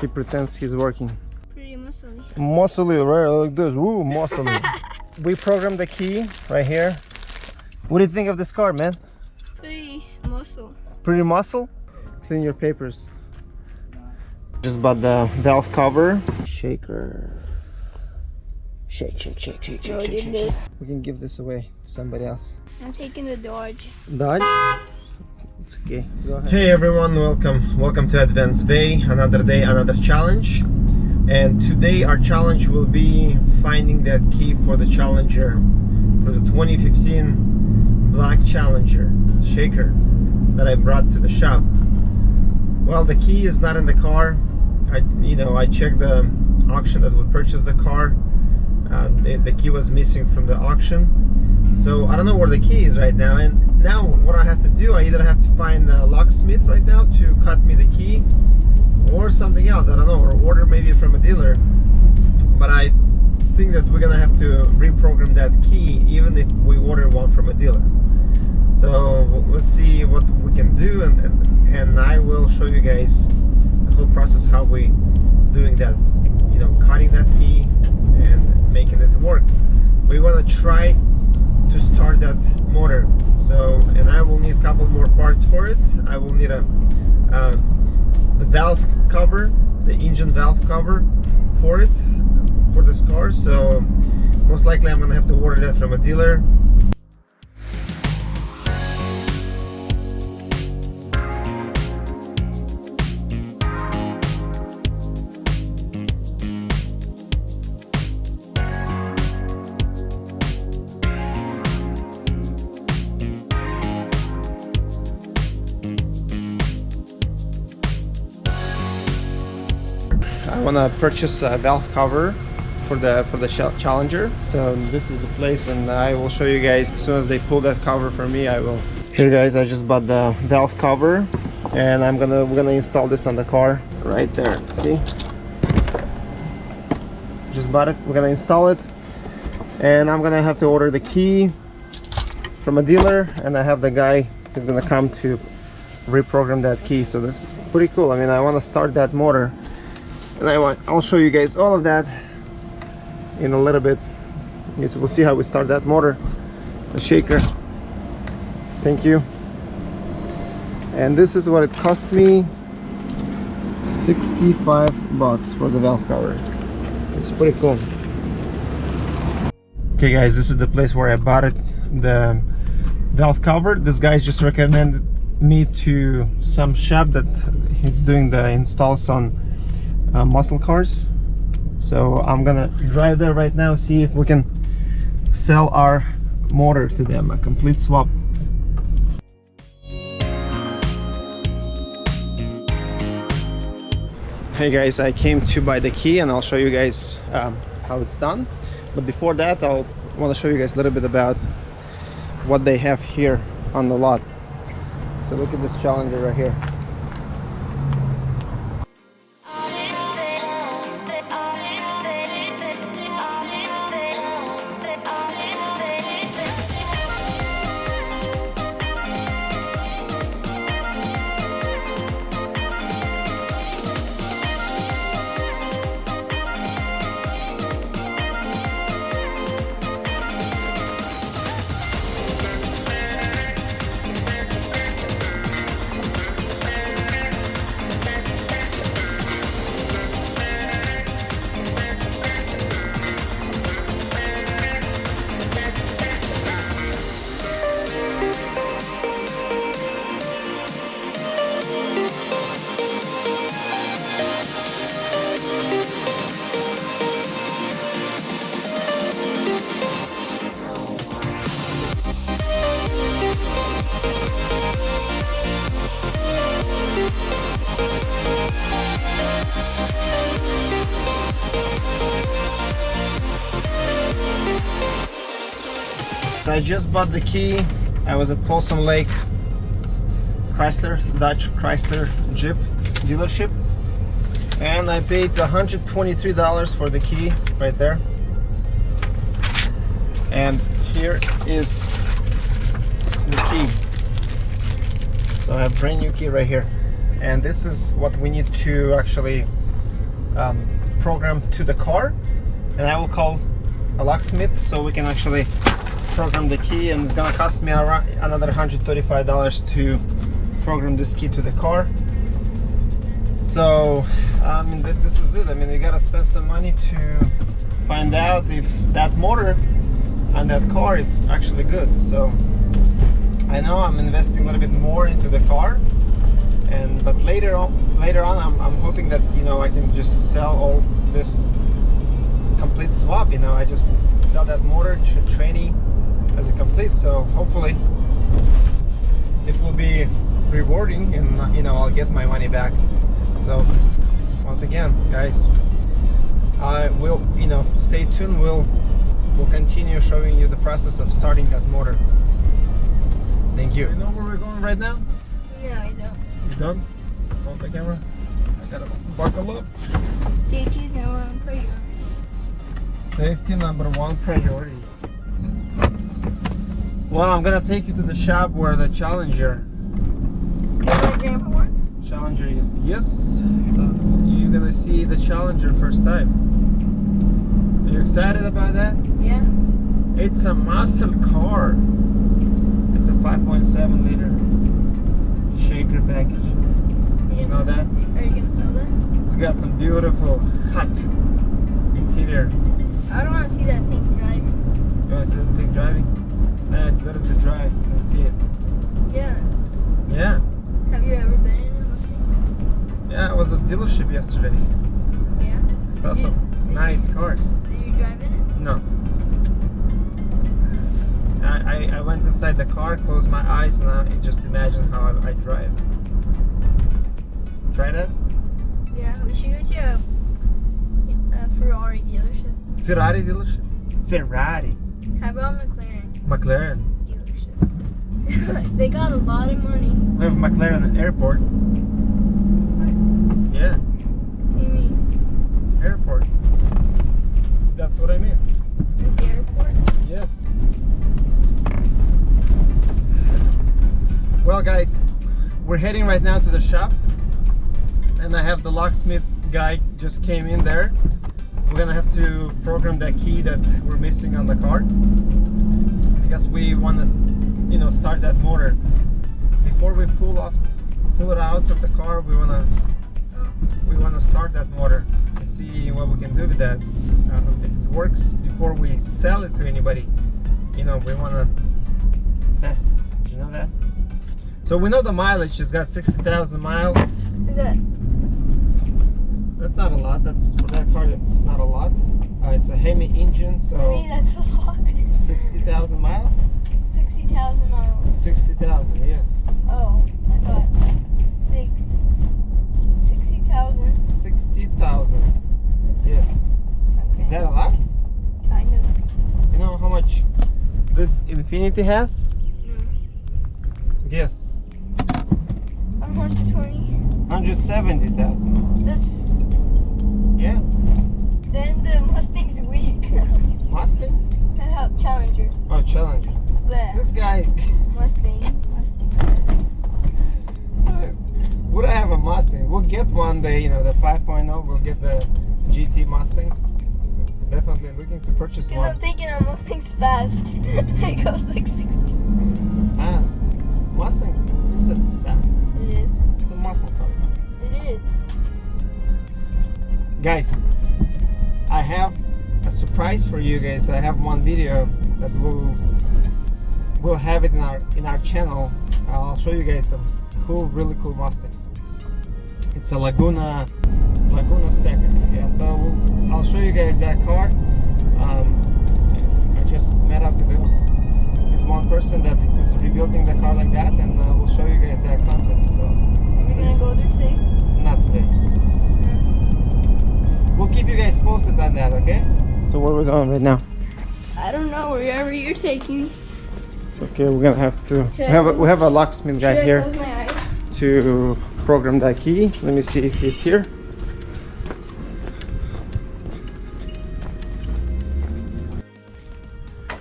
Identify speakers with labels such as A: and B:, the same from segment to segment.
A: He pretends he's working.
B: Pretty muscly.
A: Muscly, right? Like this. Woo, muscly. We programmed the key right here. What do you think of this car, man?
B: Pretty muscle.
A: Pretty muscle? Clean your papers. Just bought the valve cover. Shaker. Shake, shake, shake, shake, shake,
B: No,
A: shake,
B: did
A: shake,
B: this.
A: shake. We can give this away to somebody else.
B: I'm taking the Dodge.
A: Dodge? It's okay. Go ahead. Hey everyone, welcome to Advancebay. Another day, another challenge. And today our challenge will be finding that key for the Challenger, for the 2015 black Challenger shaker that I brought to the shop. Well, the key is not in the car. I checked the auction that would purchase the car. The key was missing from the auction, so I don't know where the key is right now. And now what I have to do, I either have to find a locksmith right now to cut me the key, or something else, I don't know, or order maybe from a dealer. But I think that we're gonna have to reprogram that key even if we order one from a dealer. So let's see what we can do, and I will show you guys the whole process, how we doing that, cutting that key and making it work. We want to try to start that motor, and I will need a couple more parts for it. I will need the valve cover, the engine valve cover for this car, so most likely I'm gonna have to order that from a dealer. I want to purchase a valve cover for the Challenger. So this is the place, and I will show you guys as soon as they pull that cover for me. I will. Here guys, I just bought the valve cover, and we're gonna install this on the car right there. See? Just bought it. We're gonna install it, and I'm gonna have to order the key from a dealer, and I have the guy who's gonna come to reprogram that key. So this is pretty cool. I mean, I want to start that motor. And I'll show you guys all of that in a little bit. Yes, we'll see how we start that motor, the shaker. Thank you. And this is what it cost me, 65 bucks for the valve cover. It's pretty cool. Okay guys, this is the place where I bought it, the valve cover. This guy just recommended me to some shop that he's doing the installs on muscle cars. So I'm gonna drive there right now, see if we can sell our motor to them, a complete swap. Hey guys, I came to buy the key, and I'll show you guys how it's done. But before that, I want to show you guys a little bit about what they have here on the lot. So look at this Challenger right here. I just bought the key. I was at Folsom Lake Dodge Chrysler Jeep dealership, and I paid $123 for the key right there. And here is the key. So I have a brand new key right here, and this is what we need to actually program to the car, and I will call a locksmith so we can actually program the key, and it's gonna cost me around another $135 to program this key to the car. So I mean, this is it. I mean, you gotta spend some money to find out if that motor on that car is actually good. So I know I'm investing a little bit more into the car, but later on I'm hoping that, you know, I can just sell all this complete swap. You know, I just sell that motor tranny as a complete, so hopefully it will be rewarding, and you know, I'll get my money back. So once again, guys, I will, you know, stay tuned. We'll continue showing you the process of starting that motor. Thank you. You know where we're going right now?
B: No, I don't.
A: You don't? Hold the camera. I gotta buckle up.
B: Safety is number one priority.
A: Safety number one priority. Well, I'm gonna take you to the shop where the Challenger.
B: Where my grandpa works?
A: Challenger is, yes. So you're gonna see the Challenger first time. Are you excited about that?
B: Yeah.
A: It's a muscle car. It's a 5.7 liter shaker package. Did you know that?
B: Are you gonna sell that?
A: It's got some beautiful hot interior.
B: I don't want to see that thing driving.
A: You want to see that thing driving? Nah, it's better to drive than see it.
B: Yeah.
A: Yeah.
B: Have you ever been in a Mustang?
A: Yeah, I was at the dealership yesterday.
B: Yeah.
A: I saw some nice cars.
B: Did you drive in it?
A: No. I went inside the car, closed my eyes, and I just imagine how I drive. Try that?
B: Yeah, we should go to a Ferrari dealership.
A: Ferrari dealership? Ferrari.
B: How about McLaren
A: McLaren.
B: dealership? They got a lot of money.
A: We have McLaren at airport. Yeah,
B: What do you mean?
A: airport. That's what I mean.
B: At the airport?
A: Yes. Well, guys, we're heading right now to the shop, and I have the locksmith guy just came in there. We're gonna have to program that key that we're missing on the car, because we want to, you know, start that motor. Before we pull it out of the car, we wanna start that motor and see what we can do with that. If it works before we sell it to anybody, you know, we wanna test it. Did you know that? So we know the mileage. It's got 60,000 miles.
B: Is that?
A: That's not a lot. That's for that car. That's not a lot. It's a Hemi engine, so
B: I mean, that's a lot.
A: 60,000 miles.
B: 60,000 miles.
A: 60,000, yes.
B: Oh, I thought 60,000.
A: 60,000. Yes.
B: Okay.
A: Is that a lot?
B: Kind of.
A: You know how much this Infinity has?
B: No.
A: Yes.
B: 120.
A: 170,000 miles.
B: That's.
A: Yeah.
B: Then the Mustang's weak.
A: Mustang?
B: I have Challenger.
A: Oh, Challenger.
B: Bleh.
A: This guy.
B: Mustang.
A: Would I have a Mustang? We'll get one day, you know, the 5.0. We'll get the GT Mustang. Definitely looking to purchase
B: Because
A: one.
B: I'm thinking a Mustang's fast. It goes like 60.
A: It's fast. Mustang? Who said it's fast?
B: It is.
A: It's a muscle car.
B: It is.
A: Guys, I have a surprise for you guys. I have one video that we'll have it in our channel. I'll show you guys some really cool Mustang. It's a Laguna Seca. Yeah, so I'll show you guys that car. I just met up with one person that was rebuilding the car like that, and we'll show you guys that content. So
B: Are we gonna go there today?
A: not today. We'll keep you guys posted on that, okay? So where are we going right now?
B: I don't know, wherever you're taking me.
A: Okay, we're gonna have to.
B: Should
A: We have a locksmith guy
B: Should I
A: here
B: close my eyes?
A: to program that key. Let me see if he's here.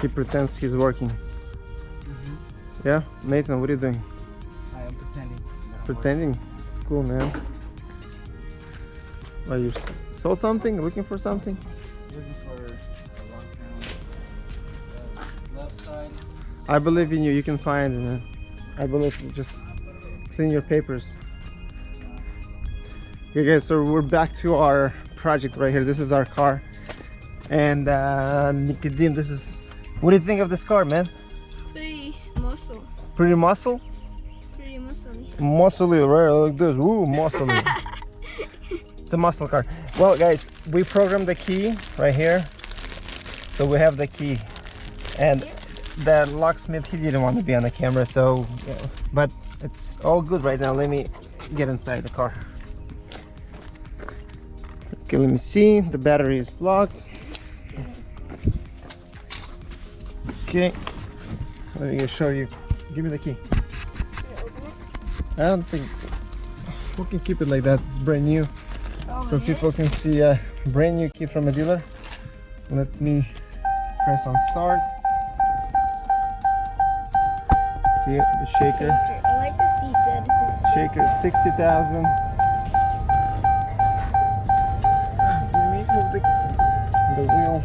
A: He pretends he's working. Yeah, Nathan, what are you doing?
C: I am pretending.
A: Pretending? It's cool, man. Well, you saw something? Looking for something?
C: Looking for a long count. Left side.
A: I believe in you. You can find it, man. I believe you. Just clean your papers. Okay, guys. So we're back to our project right here. This is our car, and Nicodim, this is. What do you think of this car, man?
B: Pretty muscle.
A: Pretty muscle?
B: Pretty muscly.
A: Muscly, right? Like this. Woo, muscly. It's a muscle car. Well, guys, we programmed the key right here, so we have the key, and the locksmith, he didn't want to be on the camera, so but it's all good right now. Let me get inside the car. Okay, let me see. The battery is plugged. Okay, let me show you. Give me the key. I don't think we can keep it like that. It's brand new, so people can see a brand new key from a dealer. Let me press on start. See the shaker.
B: I like the seats.
A: Shaker 60,000. Let me move the wheel.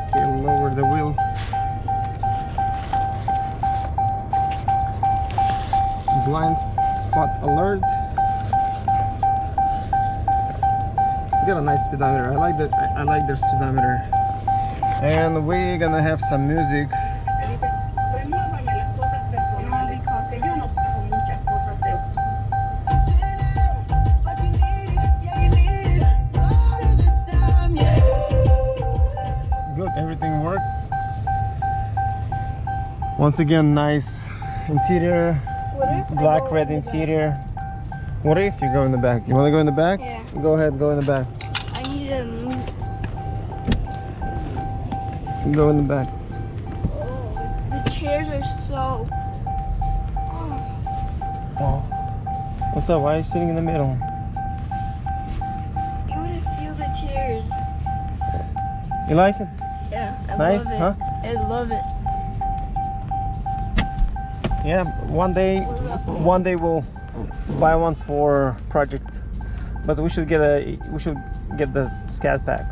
A: Okay, lower the wheel. Blind spot alert. It's got a nice speedometer. I like their speedometer. And we're gonna have some music. Good, everything works. Once again, nice interior. Black red interior. What if you go in the back? You want to go in the back?
B: Yeah.
A: Go ahead, go in the back.
B: I need to move.
A: Go in the back.
B: Oh, the chairs are so.
A: Oh. What's up? Why are you sitting in the middle?
B: You want to feel the chairs.
A: You like it?
B: Yeah, I
A: Nice,
B: love it.
A: huh?
B: I love it.
A: Yeah. One day we'll buy one for project, but we should get the scat pack,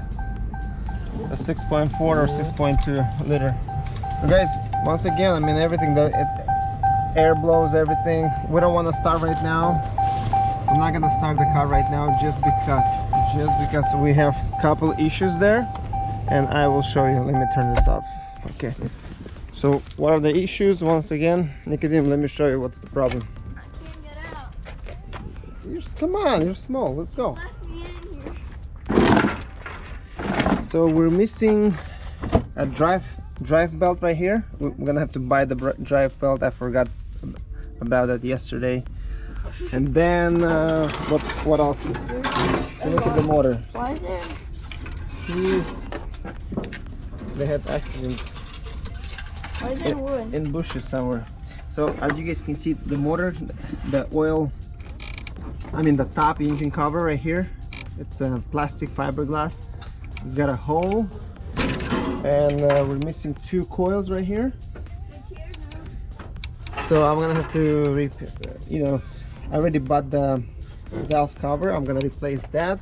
A: a 6.4 or 6.2 liter. But guys, once again, I mean everything. Air blows everything. We don't want to start right now. I'm not gonna start the car right now just because we have a couple issues there, and I will show you. Let me turn this off. Okay. So what are the issues? Once again, Nicodim, let me show you what's the problem.
B: I can't get out.
A: Come on, you're small. Let's go.
B: Let me in here.
A: So we're missing a drive belt right here. We're gonna have to buy the drive belt. I forgot about that yesterday. And then what else? So look at the motor.
B: Why is there?
A: They had accident
B: Why is there wood?
A: in bushes somewhere. So as you guys can see, the motor, the oil, I mean the top engine cover right here, it's a plastic fiberglass. It's got a hole, and we're missing 2 coils right here. So I'm gonna have to I already bought the valve cover. I'm gonna replace that,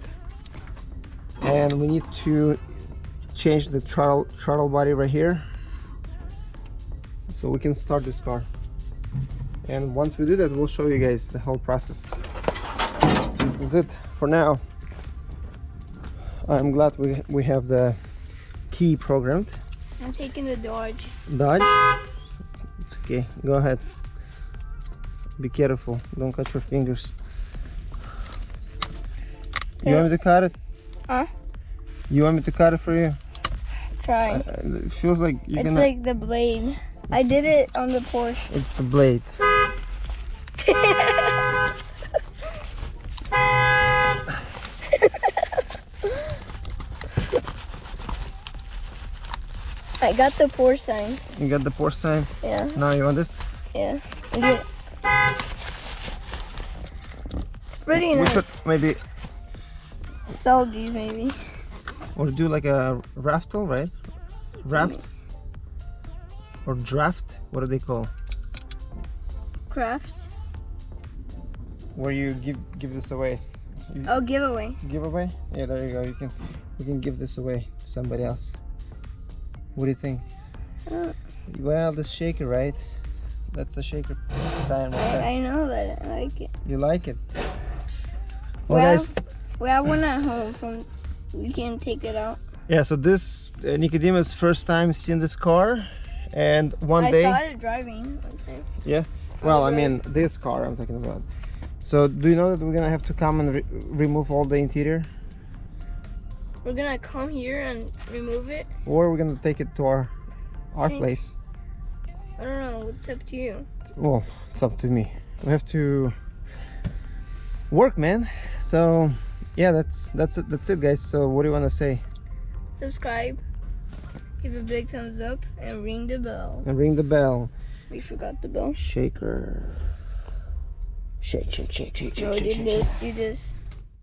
A: and we need to change the throttle body right here so we can start this car. And once we do that, we'll show you guys the whole process. This is it for now. I'm glad we have the key programmed.
B: I'm taking the Dodge.
A: Dodge? It's okay, go ahead. Be careful, don't cut your fingers. You want me to cut it?
B: Huh?
A: You want me to cut it for you?
B: Try.
A: It feels like you're
B: It's
A: gonna...
B: like the blade. I did it on the Porsche.
A: It's the blade.
B: I got the Porsche sign.
A: You got the Porsche sign?
B: Yeah.
A: Now you want this?
B: Yeah. It's pretty
A: We
B: nice.
A: should maybe...
B: Sell these maybe.
A: Or do like a raftel, right? Raft? Or draft? What do they call?
B: Craft.
A: Where you give this away
B: Oh, giveaway.
A: Giveaway? Yeah, there you go. You can give this away to somebody else. What do you think? Well, this shaker, right? That's a shaker sign right there.
B: I know that. I like it.
A: You like it? Well, guys.
B: We have one at home. We can take it out.
A: Yeah. So this Nicodemus' first time seeing this car, and one day.
B: I saw it driving. Okay.
A: Yeah. Well, I mean this car I'm talking about. So do you know that we're gonna have to come and remove all the interior?
B: We're gonna come here and remove it.
A: Or we're gonna take it to our place.
B: I don't know. It's up to you.
A: Well, it's up to me. We have to work, man. So yeah, that's it, guys. So what do you want to say?
B: Subscribe, give a big thumbs up, and ring the bell.
A: And ring the bell.
B: We forgot the bell.
A: Shaker. Shake, shake, shake, shake, shake,
B: No,
A: shake,
B: do
A: shake.
B: this, do this.